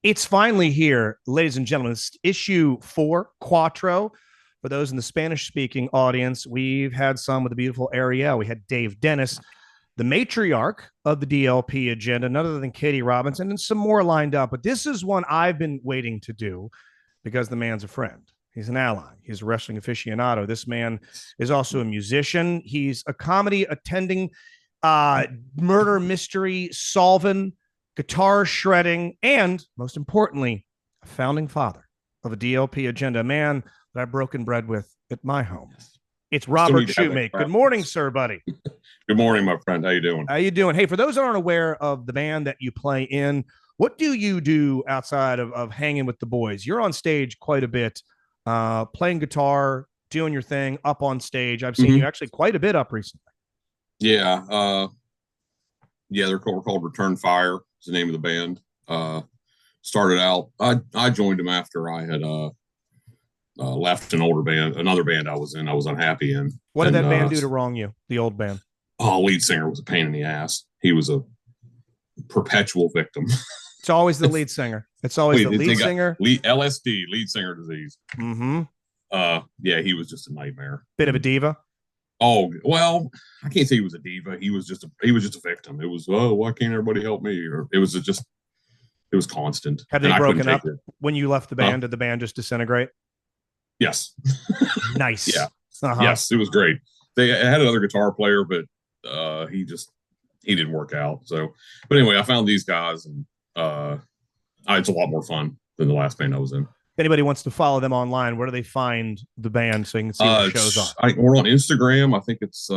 It's finally here, ladies and gentlemen. It's issue 4, Quattro. For those in the Spanish-speaking audience, we've had some with the beautiful Ariel. We had Dave Dennis, the matriarch of the DLP Agenda, none other than Katie Robinson, and some more lined up. But this is one I've been waiting to do because the man's a friend. He's an ally. He's a wrestling aficionado. This man is also a musician. He's a comedy attending, murder mystery solving, guitar shredding, and most importantly, a founding father of a DLP Agenda, a man that I've broken bread with at my home. It's Robert Shoemake. Good morning, sir, buddy. Good morning, my friend. How you doing? How you doing? Hey, for those that aren't aware of the band that you play in, what do you do outside of hanging with the boys? You're on stage quite a bit, playing guitar, doing your thing, up on stage. I've seen you actually quite a bit up recently. Yeah. They're called Return Fire. Is the name of the band. Started out, I joined them after I had left another band I was in. I was unhappy in. What did that band do to wrong you? The old band. Oh, lead singer was a pain in the ass. He was a perpetual victim. It's always the lead singer. It's always the lead singer. LSD, lead singer disease. Yeah, he was just a nightmare. Bit of a diva. Oh, well, I can't say he was a diva. He was just a victim. It was, why can't everybody help me? Or it was constant. Had they broken up when you left the band? Did the band just disintegrate? Yes. Nice. Yeah. Yes, it was great. They had another guitar player, but he didn't work out. So, but anyway, I found these guys, and it's a lot more fun than the last band I was in. If anybody wants to follow them online, where do they find the band so you can see what shows are? We're on Instagram. I think it's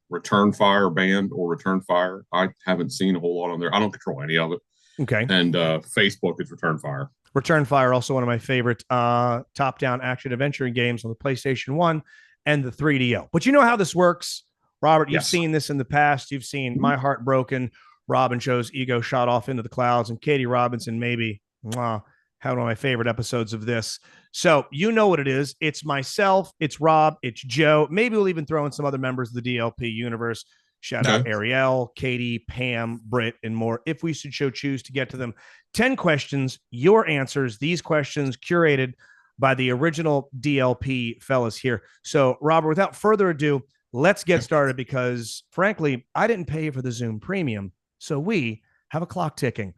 Return Fire Band or Return Fire. I haven't seen a whole lot on there. I don't control any of it. Okay. And Facebook is Return Fire. Return Fire, also one of my favorite top-down action adventure games on the PlayStation 1 and the 3DO. But you know how this works, Robert. You've seen this in the past. You've seen My Heart Broken, Robin Show's ego shot off into the clouds, and Katie Robinson maybe had one of my favorite episodes of this. So you know what it is. It's myself, it's Rob, it's Joe. Maybe we'll even throw in some other members of the DLP universe. Shout out Ariel, Katie, Pam, Britt, and more, if we should choose to get to them. 10 questions, your answers, these questions curated by the original DLP fellas here. So, Robert, without further ado, let's get started because, frankly, I didn't pay for the Zoom Premium, so we have a clock ticking.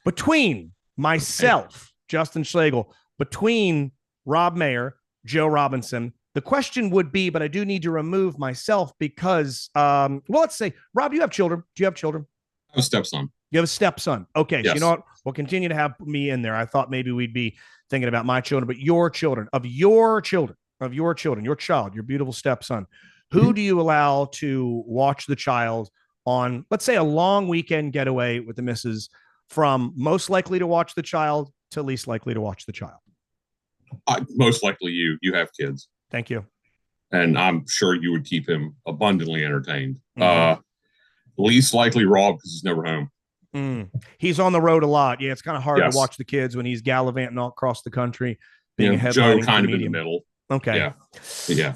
Between myself, Justin Schlegel, between Rob Mayer, Joe Robinson, the question would be, but I do need to remove myself because, let's say, Rob, you have children. Do you have children? I have a stepson. You have a stepson. Okay. Yes. So you know what? We'll continue to have me in there. I thought maybe we'd be thinking about my children, but your child, your beautiful stepson. Who do you allow to watch the child on, let's say, a long weekend getaway with the missus, from most likely to watch the child to least likely to watch the child? Most likely you have kids. Thank you. And I'm sure you would keep him abundantly entertained. Least likely Rob, because he's never home. He's on the road a lot. Yeah, it's kind of hard to watch the kids when he's gallivanting all across the country. Being a headlining Joe kind comedian. of in the middle. Okay. Yeah.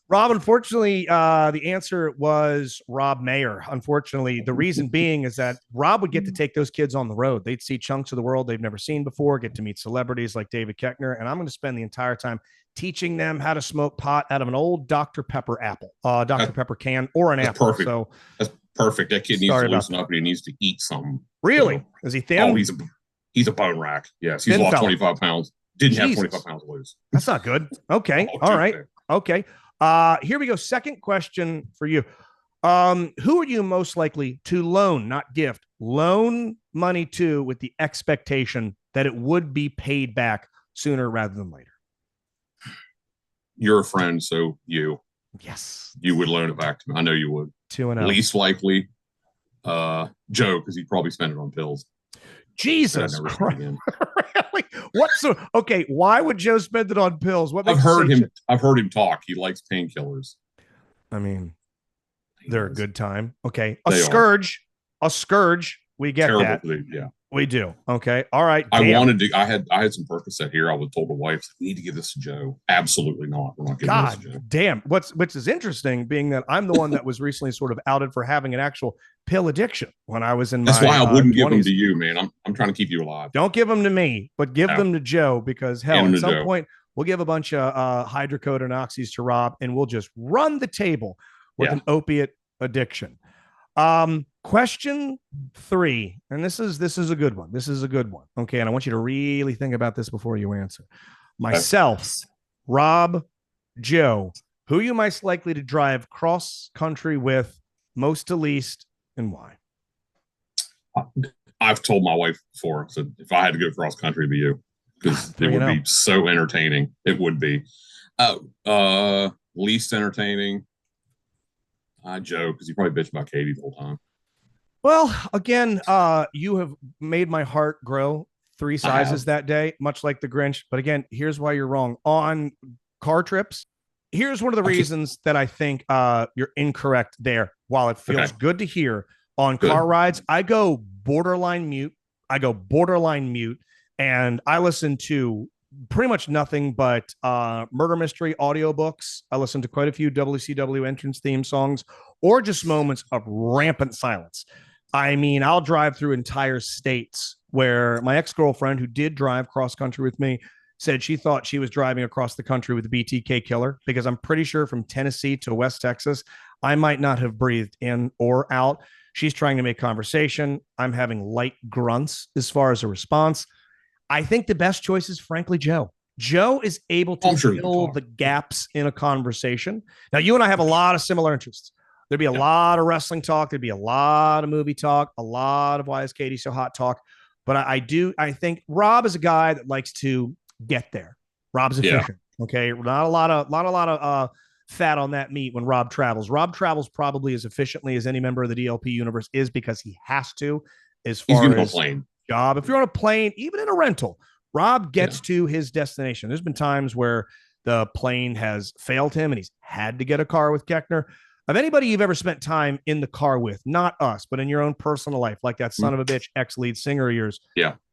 Rob, unfortunately, the answer was Rob Mayer. Unfortunately, the reason being is that Rob would get to take those kids on the road. They'd see chunks of the world they've never seen before, get to meet celebrities like David Koechner, and I'm going to spend the entire time teaching them how to smoke pot out of an old Dr. Pepper apple, Dr. Pepper can, or an apple. Perfect. So that's perfect. That kid needs to loosen up and he needs to eat something. Really? Is he thin? Oh, he's a bone rack. Yes, he's lost 25 pounds. Didn't have 25 pounds to lose. That's not good. Okay. All right. Okay. Here we go. Second question for you. Who are you most likely to loan, not gift, loan money to with the expectation that it would be paid back sooner rather than later? You're a friend, so you would loan it back to me. I know you would. 2-0. Least likely, Joe, because he'd probably spend it on pills. Jesus Christ. Really? Okay, why would Joe spend it on pills? I've heard him talk. He likes painkillers. I mean, they're a good time. Okay. A scourge We get terrible that. for the, yeah. We do. Okay. All right. I wanted to. I had some Percocet here. I was told the wife, we need to give this to Joe. Absolutely not. We're not giving this to Joe. Damn. Which is interesting, being that I'm the one that was recently sort of outed for having an actual pill addiction when I was in That's my why I wouldn't 20s. give them to you, man. I'm trying to keep you alive. Don't give them to me, but give them to Joe, because hell, at some point we'll give a bunch of hydrocodone oxys to Rob, and we'll just run the table with an opiate addiction. Question 3, and this is a good one. This is a good one. Okay, and I want you to really think about this before you answer. Myself, Rob, Joe, who are you most likely to drive cross country with, most to least, and why? I've told my wife before, so if I had to go cross country, it'd be you, because it would be so entertaining. It would be. Least entertaining, Joe, because you probably bitch about Katie the whole time. Well, again, you have made my heart grow 3 sizes that day, much like the Grinch. But again, here's why you're wrong. On car trips, here's one of the reasons that I think you're incorrect there. While it feels good to hear, on car rides, I go borderline mute. And I listen to pretty much nothing but murder mystery audiobooks. I listen to quite a few WCW entrance theme songs, or just moments of rampant silence. I mean, I'll drive through entire states where my ex-girlfriend, who did drive cross country with me, said she thought she was driving across the country with the BTK killer, because I'm pretty sure from Tennessee to West Texas, I might not have breathed in or out. She's trying to make conversation. I'm having light grunts as far as a response. I think the best choice is, frankly, Joe. Joe is able to fill the gaps in a conversation. Now, you and I have a lot of similar interests. There'd be a lot of wrestling talk. There'd be a lot of movie talk, a lot of why is Katie so hot talk. But I think Rob is a guy that likes to get there. Rob's efficient. Okay. Not a lot of fat on that meat when Rob travels. Rob travels probably as efficiently as any member of the DLP universe is, because he has to, as far as plane job. If you're on a plane, even in a rental, Rob gets to his destination. There's been times where the plane has failed him and he's had to get a car with Keckner. Of anybody you've ever spent time in the car with, not us, but in your own personal life, like that son of a bitch ex-lead singer of yours,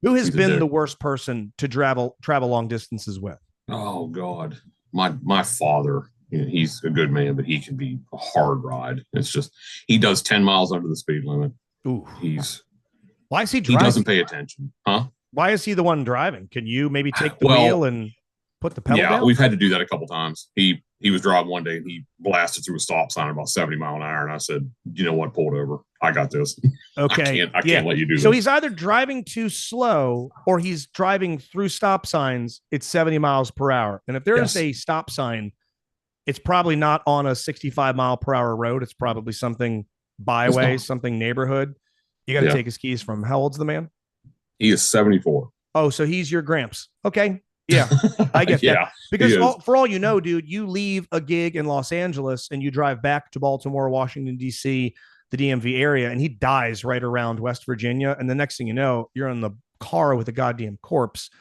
who has been the worst person to travel long distances with? Oh God, my father. He's a good man, but he can be a hard ride. It's just, he does 10 miles under the speed limit. Ooh. Why is he driving? He doesn't pay attention, huh? Why is he the one driving? Can you maybe take the wheel and put the pedal down? Yeah, we've had to do that a couple times. He was driving one day and he blasted through a stop sign about 70 miles an hour. And I said, you know what? Pull it over. I got this. Okay. I can't let you do this. So he's either driving too slow or he's driving through stop signs. It's 70 miles per hour. And if there is a stop sign, it's probably not on a 65-mile-per-hour road. It's probably something byway, something neighborhood. You got to take his keys from. How old's the man? He is 74. Oh, so he's your Gramps. Okay. Yeah, I get that. Because for all you know, dude, you leave a gig in Los Angeles and you drive back to Baltimore, Washington, D.C., the DMV area, and he dies right around West Virginia. And the next thing you know, you're in the car with a goddamn corpse.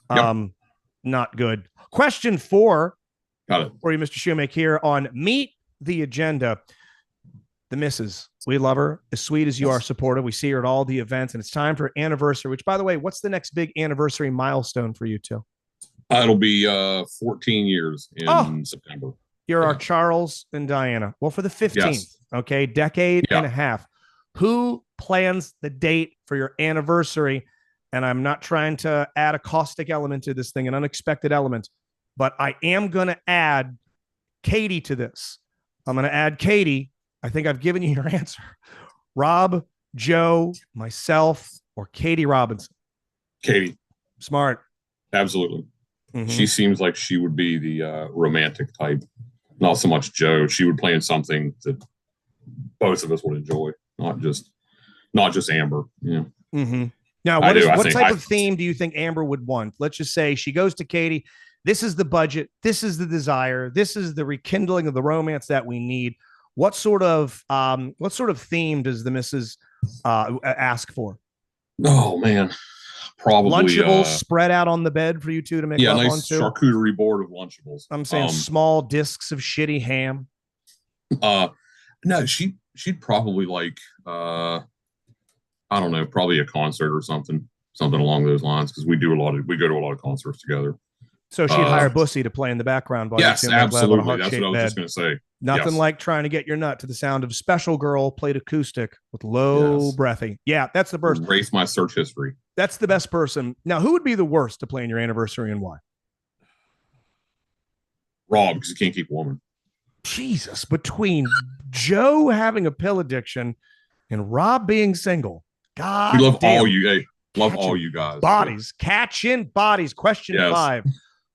Not good. Question 4. Got it. For you, Mr. Shoemake, here on Meet the Agenda. The missus, we love her. As sweet as you are supportive, we see her at all the events, and it's time for anniversary, which, by the way, what's the next big anniversary milestone for you two? It'll be 14 years in September. You're our Charles and Diana. Well, for the 15th, okay, decade and a half. Who plans the date for your anniversary? And I'm not trying to add a caustic element to this thing, an unexpected element, but I am going to add Katie to this. I'm going to add Katie. I think I've given you your answer. Rob, Joe, myself, or Katie Robinson? Katie. Smart. Absolutely. Mm-hmm. She seems like she would be the romantic type. Not so much Joe. She would plan something that both of us would enjoy, not just Amber. Yeah. Mm-hmm. Now, what type of theme do you think Amber would want? Let's just say she goes to Katie. This is the budget. This is the desire. This is the rekindling of the romance that we need. What sort of theme does the missus ask for? Oh man, probably Lunchables spread out on the bed for you two to make love nice onto. Charcuterie board of Lunchables. I'm saying small discs of shitty ham. No, she'd probably like I don't know, probably a concert or something along those lines, because we go to a lot of concerts together. So she'd hire Bussy to play in the background while yes, you two make love on a absolutely. That's what I heart-shaped was just bed. going to say. Nothing Yes. like trying to get your nut to the sound of Special Girl played acoustic with low breathing. Yeah, that's the best. Erase my search history. That's the best person. Now, who would be the worst to play in your anniversary and why? Rob, because you can't keep a woman. Jesus, between Joe having a pill addiction and Rob being single, God, we love damn. all you. Hey, love all you guys. Bodies, catching bodies. Question 5: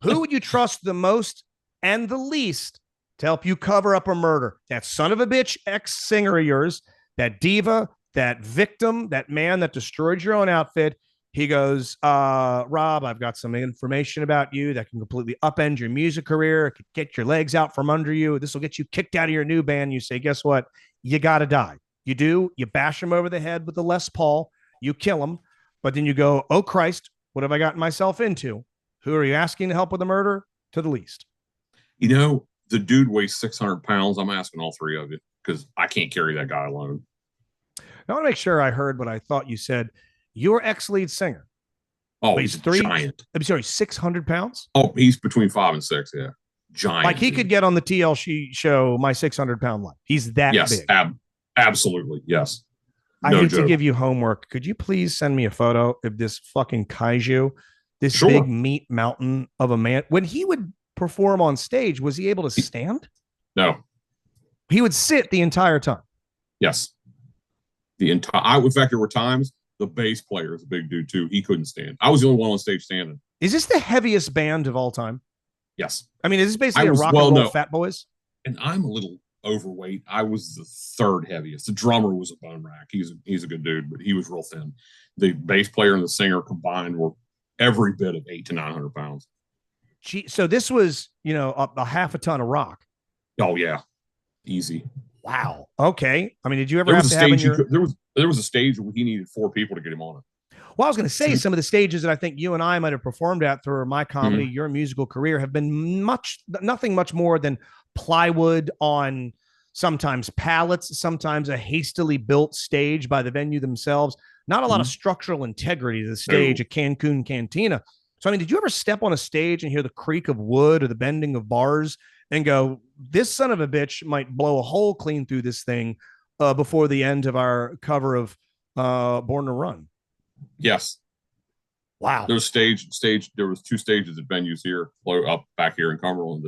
Who would you trust the most and the least to help you cover up a murder? That son of a bitch ex-singer of yours, that diva, that victim, that man that destroyed your own outfit. He goes, Rob, I've got some information about you that can completely upend your music career. It could get your legs out from under you. This will get you kicked out of your new band. You say, guess what? You got to die. You do. You bash him over the head with the Les Paul. You kill him. But then you go, oh, Christ, what have I gotten myself into? Who are you asking to help with the murder? To the least. You know, the dude weighs 600 pounds. I'm asking all three of you because I can't carry that guy alone. I want to make sure I heard what I thought you said. Your ex-lead singer. Oh, he's a giant. I'm sorry, 600 pounds? Oh, he's between 5 and 6, yeah. Giant. Like he could get on the TLC show, My 600-Pound Life. He's that big. Yes, absolutely, yes. I hate to give you homework. Could you please send me a photo of this fucking kaiju, this big meat mountain of a man? When he would perform on stage, was he able to stand? No. He would sit the entire time. Yes. In fact, there were times the bass player is a big dude too. He couldn't stand. I was the only one on stage standing. Is this the heaviest band of all time? Yes. I mean, is this basically a rock and roll Fat Boys? And I'm a little overweight. I was the third heaviest. The drummer was a bone rack. He's a good dude, but he was real thin. The bass player and the singer combined were every bit of 800 to 900 pounds. So this was, a half a ton of rock. Oh yeah, easy. Wow. Okay. I mean, did you ever have to have there was a stage where he needed 4 people to get him on it. Well, I was going to say some of the stages that I think you and I might have performed at through my comedy, your musical career, have been nothing much more than plywood on sometimes pallets, sometimes a hastily built stage by the venue themselves. Not a lot of structural integrity to the stage at Cancun Cantina. So, I mean, did you ever step on a stage and hear the creak of wood or the bending of bars and go, this son of a bitch might blow a hole clean through this thing before the end of our cover of Born to Run? Yes. Wow. There was there was 2 stages at venues here, up back here in Cumberland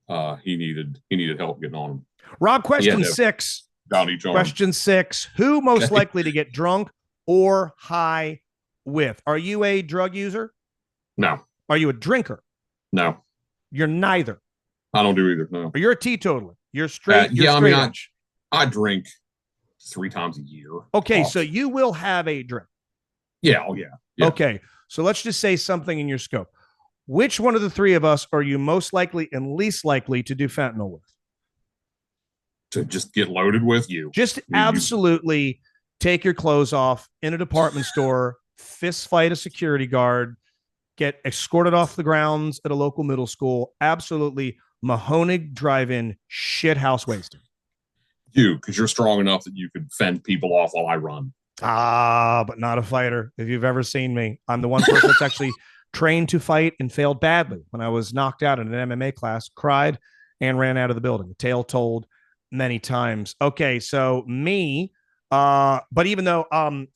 that he needed help getting on them. Rob, question 6. Question 6. Who most likely to get drunk or high with? Are you a drug user? No. Are you a drinker? No. You're neither. I don't do either. No. Or you're a teetotaler. You're straight. I drink 3 times a year. Okay, so you will have a drink. Yeah. Oh, yeah. Okay, so let's just say something in your scope. Which one of the 3 of us are you most likely and least likely to do fentanyl with? To just get loaded with you. Just absolutely take your clothes off in a department store, fist fight a security guard, get escorted off the grounds at a local middle school. Absolutely Mahoning drive-in shithouse wasted. You, because you're strong enough that you could fend people off while I run. But not a fighter. If you've ever seen me, I'm the one person that's actually trained to fight and failed badly. When I was knocked out in an MMA class, cried and ran out of the building. The tale told many times. Okay, so me, but even though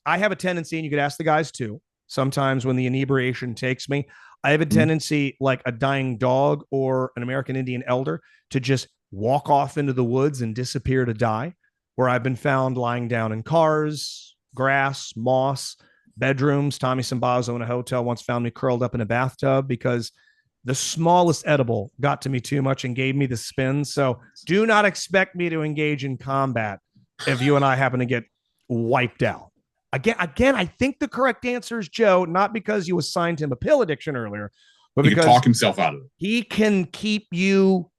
I have a tendency, and you could ask the guys too, sometimes when the inebriation takes me, I have a tendency, like a dying dog or an American Indian elder, to just walk off into the woods and disappear to die, where I've been found lying down in cars, grass, moss, bedrooms. Tommy Sambazo in a hotel once found me curled up in a bathtub because the smallest edible got to me too much and gave me the spin. So do not expect me to engage in combat if you and I happen to get wiped out. Again, I think the correct answer is Joe, not because you assigned him a pill addiction earlier, but because he can talk himself out of it. He can keep you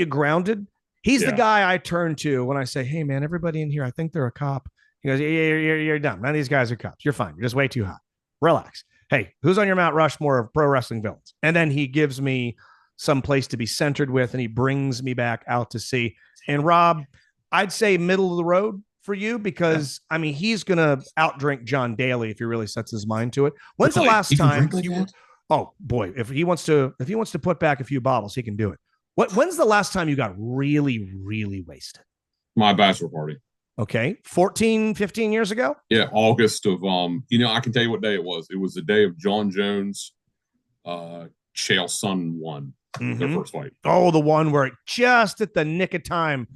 grounded. He's the guy I turn to when I say, hey, man, everybody in here, I think they're a cop. He goes, you're dumb. None of these guys are cops. You're fine. You're just way too high. Relax. Hey, who's on your Mount Rushmore of pro wrestling villains? And then he gives me some place to be centered with, and he brings me back out to sea. And Rob, I'd say middle of the road, for you because I mean he's gonna outdrink John Daly if he really sets his mind to it. When's the last time you? Oh boy, if he wants to put back a few bottles, he can do it. When's the last time you got really, really wasted? My bachelor party. Okay. 14, 15 years ago? Yeah. August of, I can tell you what day it was. It was the day of John Jones, Chael Sonnen won their first fight. Oh, the one where just at the nick of time.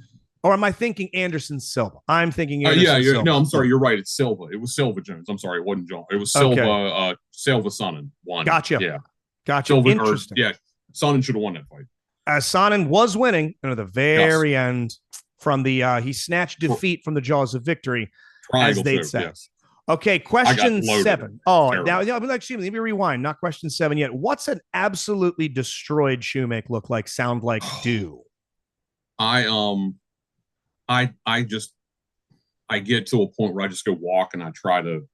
Or am I thinking Anderson Silva? I'm thinking Anderson Silva. No, I'm sorry. You're right. It's Silva. It was Silva Jones. I'm sorry. It wasn't John. It was Silva, Silva Sonnen won. Gotcha. Yeah. Gotcha. Silva, interesting. Sonnen should have won that fight. Sonnen was winning at the very end from the he snatched defeat from the jaws of victory, as they'd say. Yes. Okay, question 7. Oh, now excuse me, let me rewind. Not question 7 yet. What's an absolutely destroyed Shoemake look like? Sound like? Do I get to a point where I just go walk and I try to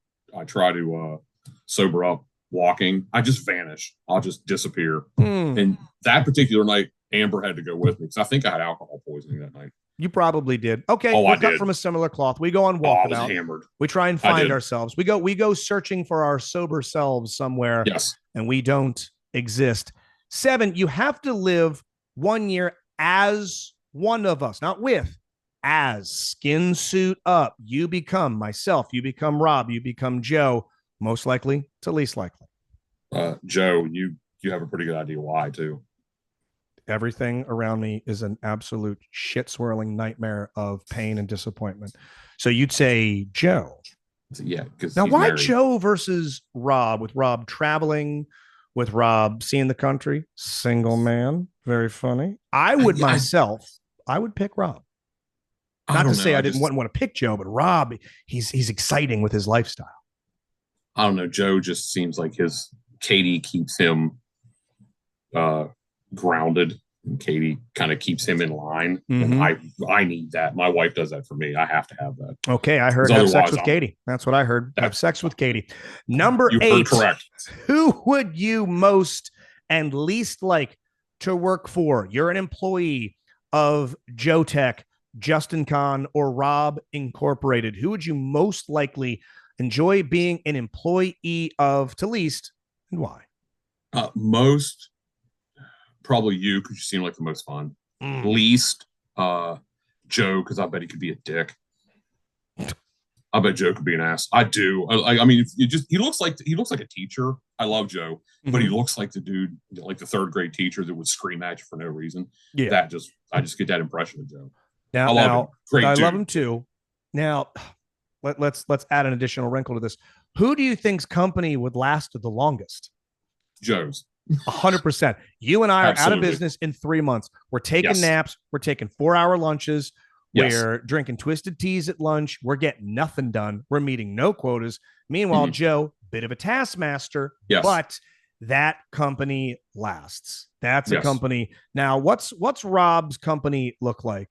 sober up walking. I just vanish. I'll just disappear. And that particular night, Amber had to go with me because I think I had alcohol poisoning that night. You probably did. Okay, we're cut from a similar cloth. We go on walkabout. I was hammered. We try and find ourselves. We go searching for our sober selves somewhere. Yes, and we don't exist. 7, you have to live 1 year as one of us, not with, as skin suit up. You become myself. You become Rob. You become Joe. Most likely to least likely. Joe, you have a pretty good idea why too. Everything around me is an absolute shit swirling nightmare of pain and disappointment. So you'd say Joe. Yeah. Because now why married. Joe versus Rob, with Rob traveling, with Rob seeing the country, single man, very funny. I would pick Rob. Not to say I didn't want to pick Joe, but Rob, he's exciting with his lifestyle. I don't know. Joe just seems like Katie keeps him grounded, and Katie kind of keeps him in line. And I need that. My wife does that for me. I have to have that. Okay, I heard have sex with Katie. That's what I heard. Have sex with Katie. Number 8. Correct. Who would you most and least like to work for? You're an employee of Joe Tech, Justin Kahn, or Rob Incorporated. Who would you most likely enjoy being an employee of to least, and why? Most probably you, because you seem like the most fun. Least Joe, because I bet he could be a dick. I bet Joe could be an ass. I do. I mean, he looks like a teacher. I love Joe, but he looks like the dude, like the 3rd grade teacher that would scream at you for no reason. Yeah, I just get that impression of Joe. Now, I love him too. Now, let's add an additional wrinkle to this. Who do you think's company would last the longest? Joe's. 100%. You and I are out of business in 3 months. We're taking naps. We're taking 4-hour lunches. We're drinking twisted teas at lunch. We're getting nothing done. We're meeting no quotas. Meanwhile, Joe, bit of a taskmaster, but that company lasts. That's a company. Now, what's Rob's company look like?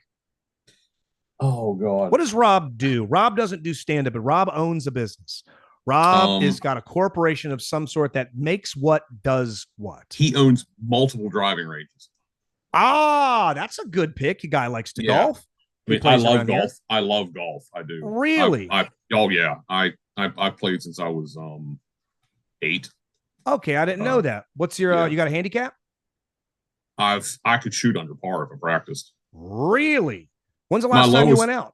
Oh, God. What does Rob do? Rob doesn't do stand-up, but Rob owns a business. Rob has got a corporation of some sort that makes what does what. He owns multiple driving ranges. Ah, that's a good pick. The guy likes to golf. I mean, I love golf. Here. I love golf. I do. Really? I played since I was 8. Okay, I didn't know that. What's your you got a handicap? I could shoot under par if I practiced. Really? When's the last time you went out?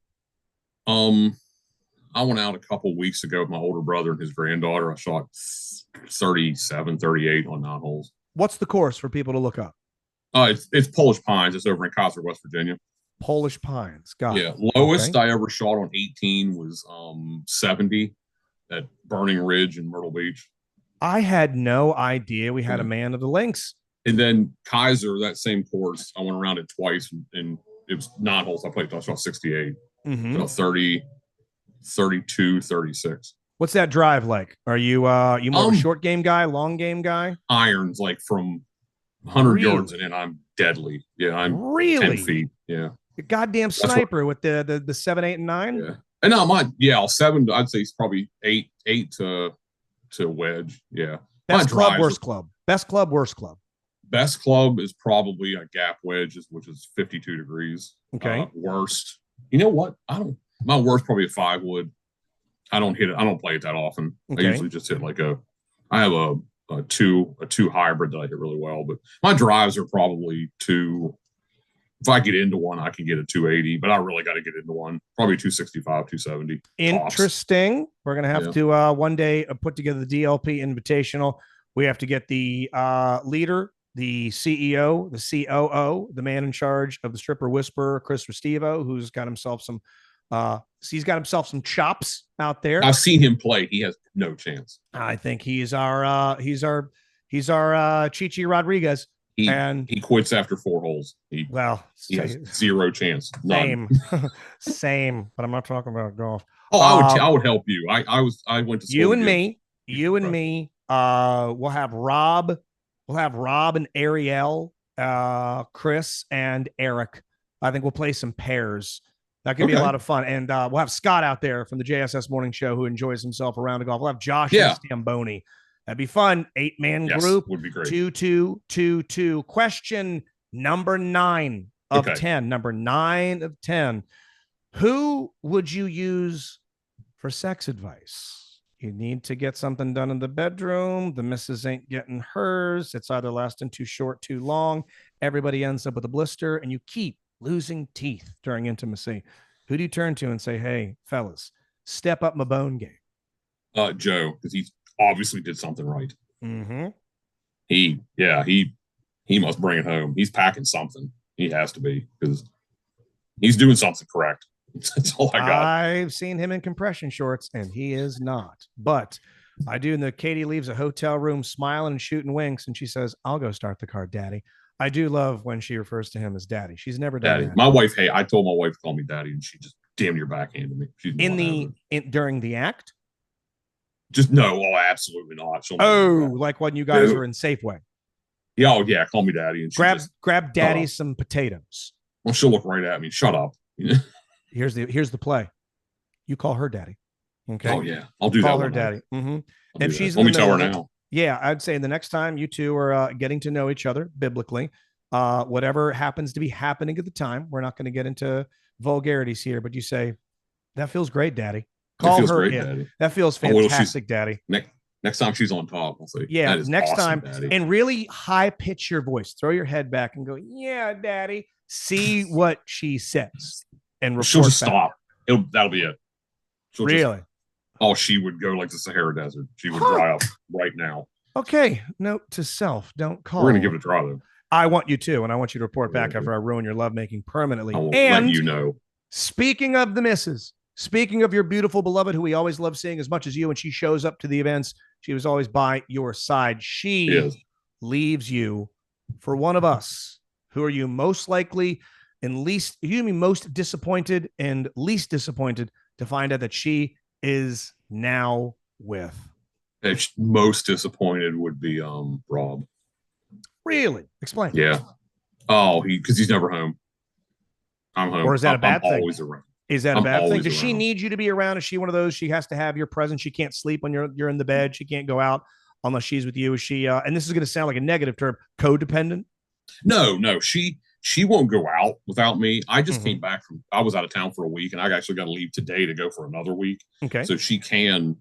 I went out a couple weeks ago with my older brother and his granddaughter. I shot 37, 38 on 9 holes. What's the course for people to look up? It's Polish Pines. It's over in Cosler, West Virginia. Polish Pines. Got it. Lowest I ever shot on 18 was 70 at Burning Ridge in Myrtle Beach. I had no idea we had a man of the links. And then Kaiser, that same course, I went around it twice, and it was 9 holes. I shot 68. 30, 32, 36. What's that drive like? Are you more a short game guy, long game guy? Irons, like from 100 yards and in, I'm deadly. Yeah, I'm 10 feet. Yeah. A goddamn sniper with the 7, 8, and 9. Yeah. And now 7, I'd say it's probably 8 to wedge. Yeah. Best club, worst club. Best club, worst club. Best club is probably a gap wedge, which is 52 degrees. Okay. Worst. You know what? My worst probably a 5 wood. I don't hit it. I don't play it that often. Okay. I usually just hit like I have a two hybrid that I hit really well, but my drives are probably 2. If I get into one, I can get a 280, but I really got to get into one. Probably 265, 270. Interesting. Tops. We're going to have to one day put together the DLP Invitational. We have to get the leader, the CEO, the COO, the man in charge of the Stripper Whisperer, Chris Restivo, who's got himself some chops out there. I've seen him play. He has no chance. I think he's our Chichi Rodriguez. He quits after 4 holes. He has 0 chance. None. Same. But I'm not talking about golf. Oh, I would help you. I went to school. You and me. We'll have Rob. We'll have Rob and Ariel, Chris and Eric. I think we'll play some pairs. That could be a lot of fun. And we'll have Scott out there from the JSS Morning Show who enjoys himself around the golf. We'll have Josh and Stamboni. That'd be fun. 8-man group. Would be great. 2-2-2-2. Question number 9 of 10. Number 9 of 10. Who would you use for sex advice? You need to get something done in the bedroom. The missus ain't getting hers. It's either lasting too short, too long. Everybody ends up with a blister, and you keep losing teeth during intimacy. Who do you turn to and say, hey, fellas, step up my bone game? Joe, because he's obviously did something right. Mm-hmm. He must bring it home. He's packing something. He has to be, because he's doing something correct. That's all I got. I've seen him in compression shorts, and he is not. But I do. And the Katie leaves a hotel room smiling and shooting winks, and she says, I'll go start the car, Daddy. I do love when she refers to him as Daddy. She's never done Daddy. that. My wife, I told my wife to call me Daddy, and she just damn near backhanded me. She's during the act? Just no, absolutely not. Like when you guys were in Safeway. Yeah, call me Daddy. And grab Daddy some potatoes. Well, she'll look right at me. Shut up. Here's the play. You call her Daddy. Okay. Oh yeah, I'll do call that. Call her Daddy. Mm-hmm. If she's let me tell her now. Yeah, I'd say the next time you two are getting to know each other biblically, whatever happens to be happening at the time, we're not going to get into vulgarities here, but you say, that feels great, Daddy. Call her in. Daddy. That feels fantastic, Daddy. Next time she's on top, I'll say, yeah, next awesome, time. Daddy. And really high pitch your voice. Throw your head back and go, yeah, Daddy. See what she says. And she'll just stop. That'll be it. Really? She would go like the Sahara Desert. She would dry up right now. Okay. Note to self. Don't call. We're going to give it a try, though. I want you to, and I want you to report back after I ruin your lovemaking permanently. I will let you know. Speaking of the missus, speaking of your beautiful beloved, who we always love seeing as much as you, and she shows up to the events, she was always by your side. She leaves you for one of us. Who are you most likely and least, you be most disappointed and least disappointed to find out that she is now with? Most disappointed would be Rob. Really? Explain. Yeah. Because he's never home. I'm home. Or is that a bad thing? Always around. Is that a bad thing? Does she need you to be around? Is she one of those? She has to have your presence. She can't sleep when you're in the bed. She can't go out unless she's with you. Is she? And this is going to sound like a negative term. Codependent? No. She won't go out without me. I just came back I was out of town for a week, and I actually got to leave today to go for another week. Okay. So she can.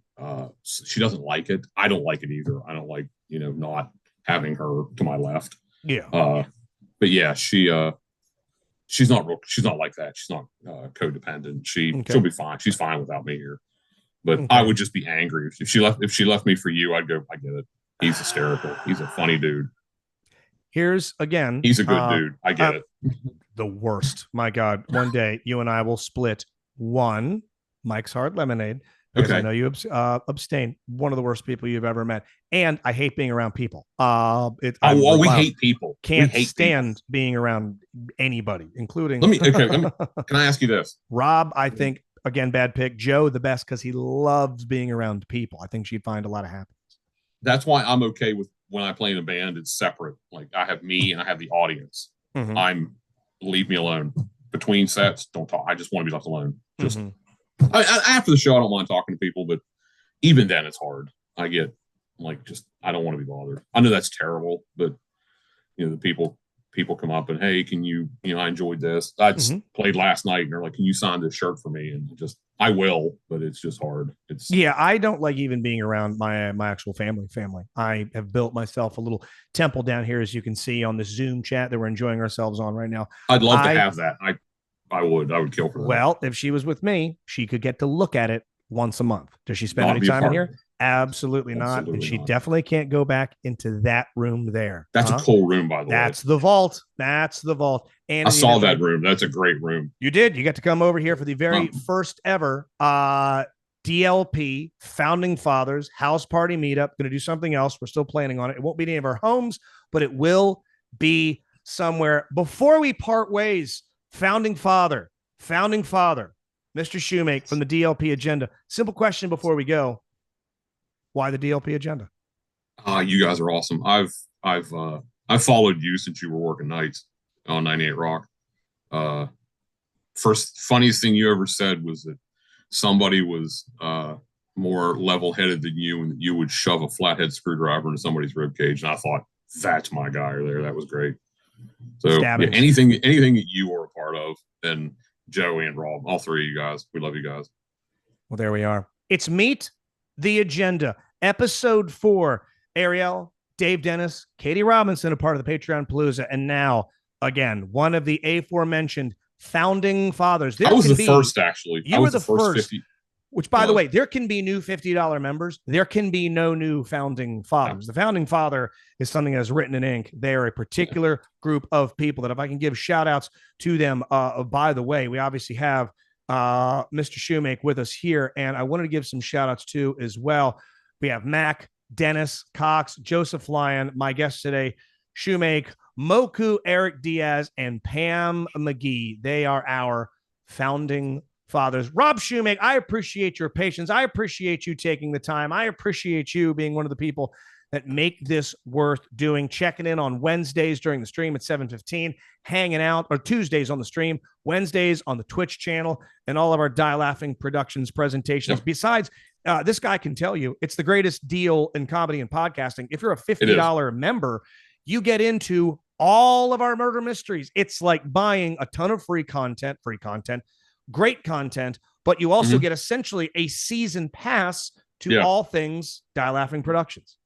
She doesn't like it. I don't like it either. I don't like not having her to my left. Yeah. But yeah, she's not like that. She's not codependent. She'll be fine. She's fine without me here. But I would just be angry if she left me for you. I'd go, I get it. He's hysterical. He's a funny dude. Here's again. He's a good dude. I get it. The worst. My God. One day you and I will split one Mike's Hard Lemonade. Because I know you abstain. One of the worst people you've ever met. And I hate being around people. We hate people. Can't stand being around anybody, including. Can I ask you this? Rob, I think, again, bad pick. Joe, the best, because he loves being around people. I think she'd find a lot of happiness. That's why I'm okay with when I play in a band, it's separate. Like I have me and I have the audience. Leave me alone. Between sets, don't talk. I just want to be left alone. Just. After the show, I don't mind talking to people, but even then, it's hard. I get I don't want to be bothered. I know that's terrible, but the people people come up and, hey, can you know, I enjoyed this. I played last night, and they're like, can you sign this shirt for me? And I will, but it's just hard. Yeah, I don't like even being around my actual family. I have built myself a little temple down here, as you can see on this Zoom chat that we're enjoying ourselves on right now. I'd love to have that. I would kill for that. Well, if she was with me, she could get to look at it once a month. Does she spend any time in here? Absolutely not. And she definitely can't go back into that room there. That's a cool room, by the way. That's the vault. That's the vault. And I saw that room. That's a great room. You did. You got to come over here for the very first ever DLP Founding Fathers House Party Meetup. Going to do something else. We're still planning on it. It won't be any of our homes, but it will be somewhere. Before we part ways, Founding Father, Mr. Shoemake from the DLP Agenda. Simple question before we go. Why the DLP Agenda? You guys are awesome. I've followed you since you were working nights on 98 Rock. First funniest thing you ever said was that somebody was more level-headed than you, and that you would shove a flathead screwdriver into somebody's rib cage. And I thought, that's my guy there. That was great. So yeah, anything that you are a part of, and Joe and Rob, all three of you guys, we love you guys. Well, there we are. It's Meet the Agenda, episode 4. Ariel, Dave Dennis, Katie Robinson, a part of the Patreon Palooza, and now, again, one of the aforementioned Founding Fathers. I was the first, actually. You were the first. 50. Which, by the way, there can be new $50 members. There can be no new Founding Fathers. The Founding Father is something that's written in ink. They are a particular group of people that, if I can give shout outs to them, by the way, we obviously have Mr. Shoemake with us here, and I wanted to give some shout outs to as well. We have Mac, Dennis, Cox, Joseph Lyon, my guest today, Shoemake, Moku, Eric Diaz, and Pam McGee. They are our Founding Fathers. Rob Shoemake, I appreciate your patience. I appreciate you taking the time. I appreciate you being one of the people that make this worth doing, checking in on Wednesdays during the stream at 7:15, hanging out, or Tuesdays on the stream, Wednesdays on the Twitch channel, and all of our Die Laughing Productions presentations. Yep. Besides, this guy can tell you it's the greatest deal in comedy and podcasting. If you're a $50 member, you get into all of our murder mysteries. It's like buying a ton of free content, great content, but you also get essentially a season pass to all things Die Laughing Productions.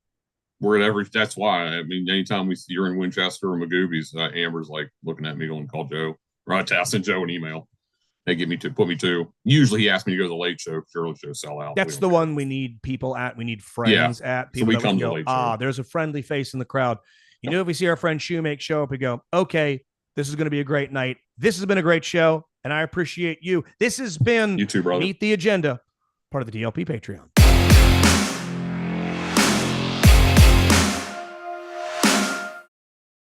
We're at that's why. I mean, anytime you're in Winchester or Magoobies, Amber's like looking at me going, call Joe. Right, I sent Joe an email. They put me to. Usually he asks me to go to the late show. Early show sell out. That's the one we need people at. We need friends at. People so we come to the late show. There's a friendly face in the crowd. You know, if we see our friend Shoemake show up, we go, okay, this is going to be a great night. This has been a great show, and I appreciate you. This has been you too, brother. Meet the Agenda, part of the DLP Patreon.